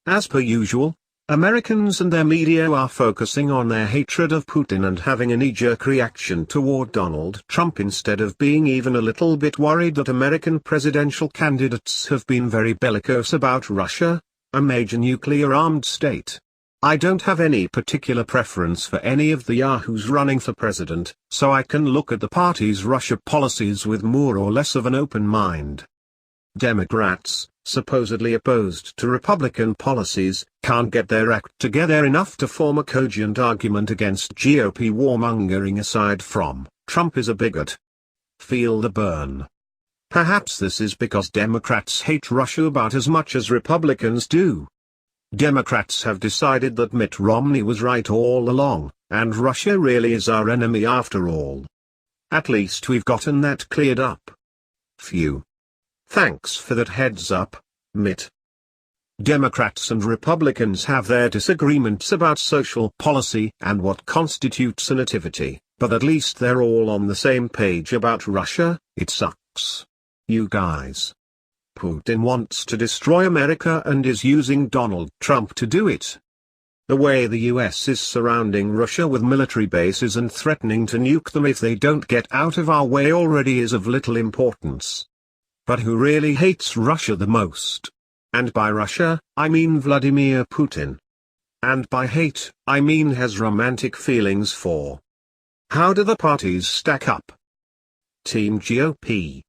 As per usual, Americans and their media are focusing on their hatred of Putin and having a knee-jerk reaction toward Donald Trump instead of being even a little bit worried that American presidential candidates have been very bellicose about Russia, a major nuclear-armed state. I don't have any particular preference for any of the yahoos running for president, so I can look at the party's Russia policies with more or less of an open mind. Democrats, supposedly opposed to Republican policies, can't get their act together enough to form a cogent argument against GOP warmongering aside from, Trump is a bigot. Feel the burn. Perhaps this is because Democrats hate Russia about as much as Republicans do. Democrats have decided that Mitt Romney was right all along, and Russia really is our enemy after all. At least we've gotten that cleared up. Phew. Thanks for that heads up, Mitt. Democrats and Republicans have their disagreements about social policy and what constitutes a nativity, but at least they're all on the same page about Russia. It sucks. You guys. Putin wants to destroy America and is using Donald Trump to do it. The way the US is surrounding Russia with military bases and threatening to nuke them if they don't get out of our way already is of little importance. But who really hates Russia the most? And by Russia, I mean Vladimir Putin. And by hate, I mean has romantic feelings for. How do the parties stack up? Team GOP.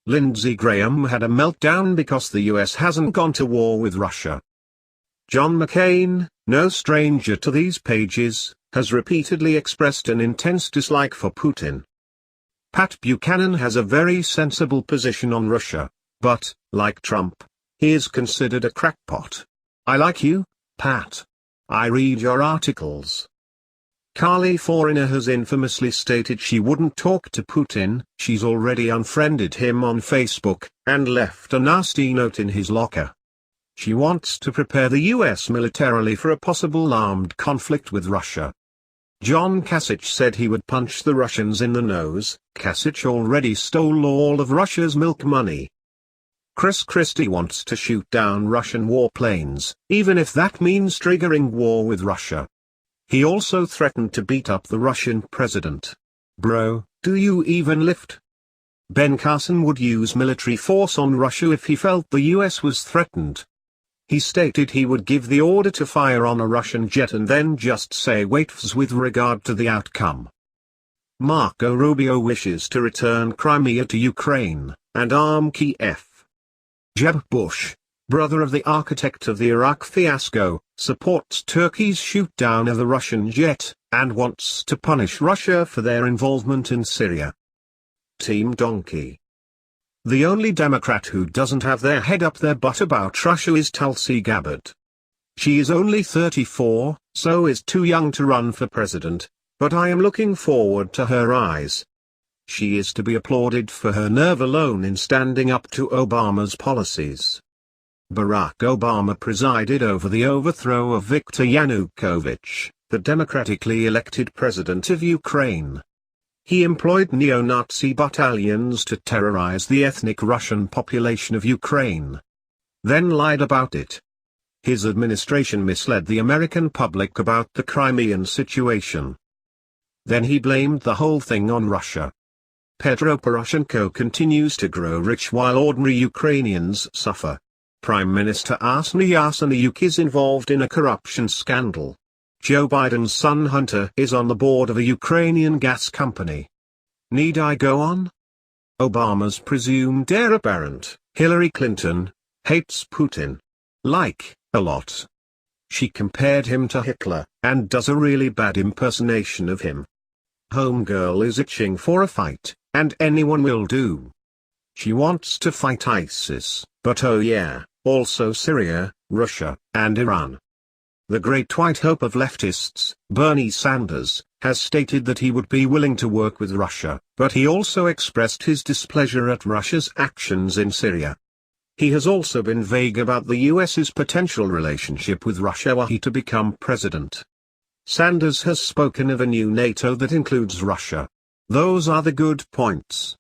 Lindsey Graham had a meltdown because the US hasn't gone to war with Russia. John McCain, no stranger to these pages, has repeatedly expressed an intense dislike for Putin. Pat Buchanan has a very sensible position on Russia, but, like Trump, he is considered a crackpot. I like you, Pat. I read your articles. Carly Foreigner has infamously stated she wouldn't talk to Putin. She's already unfriended him on Facebook, and left a nasty note in his locker. She wants to prepare the US militarily for a possible armed conflict with Russia. John Kasich said he would punch the Russians in the nose. Kasich already stole all of Russia's milk money. Chris Christie wants to shoot down Russian warplanes, even if that means triggering war with Russia. He also threatened to beat up the Russian president. Bro, do you even lift? Ben Carson would use military force on Russia if he felt the US was threatened. He stated he would give the order to fire on a Russian jet and then just say wait with regard to the outcome. Marco Rubio wishes to return Crimea to Ukraine, and arm Kiev. Jeb Bush, brother of the architect of the Iraq fiasco, supports Turkey's shoot-down of the Russian jet, and wants to punish Russia for their involvement in Syria. Team Donkey. The only Democrat who doesn't have their head up their butt about Russia is Tulsi Gabbard. She is only 34, so is too young to run for president, but I am looking forward to her rise. She is to be applauded for her nerve alone in standing up to Obama's policies. Barack Obama presided over the overthrow of Viktor Yanukovych, the democratically elected president of Ukraine. He employed neo-Nazi battalions to terrorize the ethnic Russian population of Ukraine. Then lied about it. His administration misled the American public about the Crimean situation. Then he blamed the whole thing on Russia. Petro Poroshenko continues to grow rich while ordinary Ukrainians suffer. Prime Minister Arseniy Yatsenyuk is involved in a corruption scandal. Joe Biden's son Hunter is on the board of a Ukrainian gas company. Need I go on? Obama's presumed heir apparent, Hillary Clinton, hates Putin. Like, a lot. She compared him to Hitler, and does a really bad impersonation of him. Homegirl is itching for a fight, and anyone will do. She wants to fight ISIS, but oh yeah, also Syria, Russia, and Iran. The great white hope of leftists, Bernie Sanders, has stated that he would be willing to work with Russia, but he also expressed his displeasure at Russia's actions in Syria. He has also been vague about the US's potential relationship with Russia were he to become president. Sanders has spoken of a new NATO that includes Russia. Those are the good points.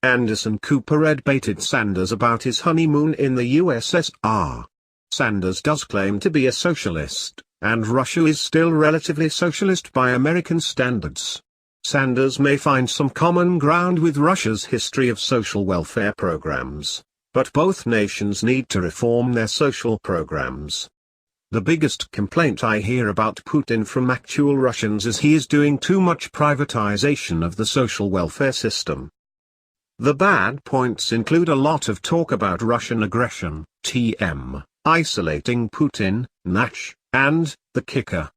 Anderson Cooper red-baited Sanders about his honeymoon in the USSR. Sanders does claim to be a socialist, and Russia is still relatively socialist by American standards. Sanders may find some common ground with Russia's history of social welfare programs, but both nations need to reform their social programs. The biggest complaint I hear about Putin from actual Russians is he is doing too much privatization of the social welfare system. The bad points include a lot of talk about Russian aggression, isolating Putin, and, the kicker.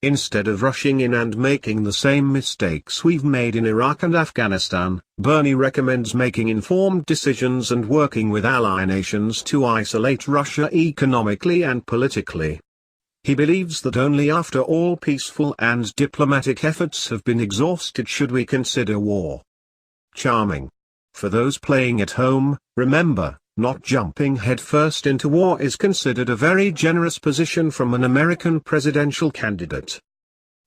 Instead of rushing in and making the same mistakes we've made in Iraq and Afghanistan, Bernie recommends making informed decisions and working with ally nations to isolate Russia economically and politically. He believes that only after all peaceful and diplomatic efforts have been exhausted should we consider war. Charming. For those playing at home, remember, not jumping headfirst into war is considered a very generous position from an American presidential candidate.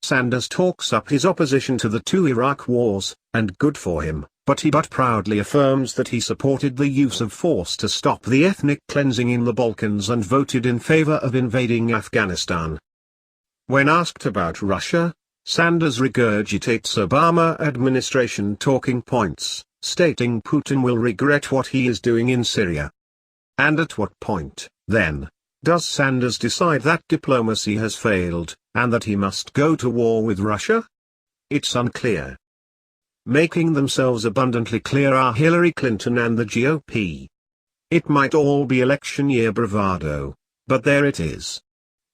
Sanders talks up his opposition to the two Iraq wars, and good for him, but he proudly affirms that he supported the use of force to stop the ethnic cleansing in the Balkans and voted in favor of invading Afghanistan. When asked about Russia, Sanders regurgitates Obama administration talking points, stating Putin will regret what he is doing in Syria. And at what point, then, does Sanders decide that diplomacy has failed, and that he must go to war with Russia? It's unclear. Making themselves abundantly clear are Hillary Clinton and the GOP. It might all be election year bravado, but there it is.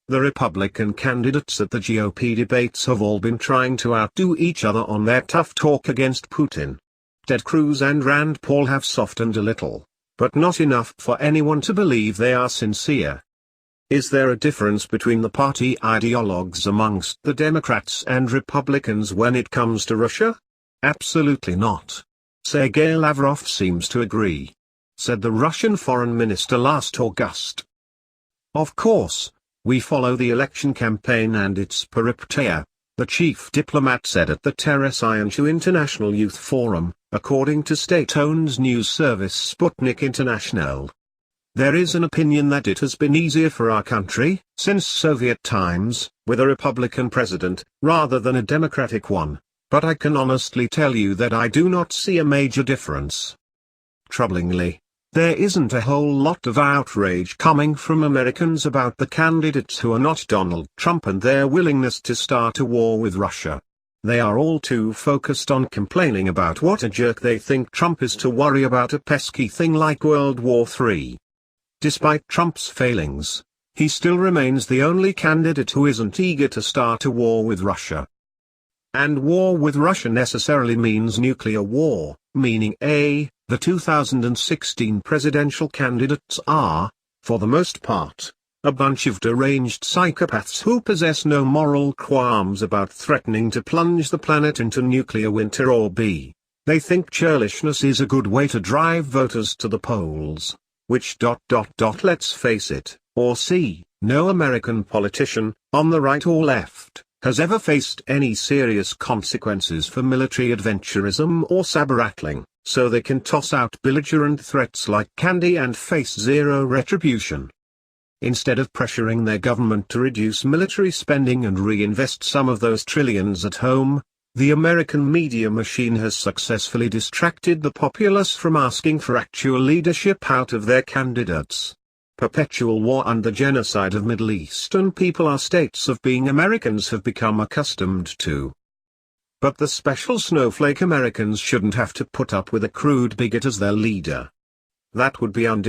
The Republican candidates at the GOP debates have all been trying to outdo each other on their tough talk against Putin. Ted Cruz and Rand Paul have softened a little, but not enough for anyone to believe they are sincere. Is there a difference between the party ideologues amongst the Democrats and Republicans when it comes to Russia? Absolutely not. Sergei Lavrov seems to agree, said the Russian foreign minister last August. Of course, we follow the election campaign and its peripeteia, the chief diplomat said at the Teresianchu International Youth Forum, according to state-owned news service Sputnik International. There is an opinion that it has been easier for our country, since Soviet times, with a Republican president, rather than a Democratic one, but I can honestly tell you that I do not see a major difference. Troublingly, there isn't a whole lot of outrage coming from Americans about the candidates who are not Donald Trump and their willingness to start a war with Russia. They are all too focused on complaining about what a jerk they think Trump is to worry about a pesky thing like World War III. Despite Trump's failings, he still remains the only candidate who isn't eager to start a war with Russia. And war with Russia necessarily means nuclear war, meaning the 2016 presidential candidates are, for the most part, a bunch of deranged psychopaths who possess no moral qualms about threatening to plunge the planet into nuclear winter, or b. they think churlishness is a good way to drive voters to the polls, which let's face it, or c. no American politician, on the right or left, has ever faced any serious consequences for military adventurism or saber-rattling, so they can toss out belligerent threats like candy and face zero retribution. Instead of pressuring their government to reduce military spending and reinvest some of those trillions at home, the American media machine has successfully distracted the populace from asking for actual leadership out of their candidates. Perpetual war and the genocide of Middle Eastern people are states of being Americans have become accustomed to. But the special snowflake Americans shouldn't have to put up with a crude bigot as their leader. That would be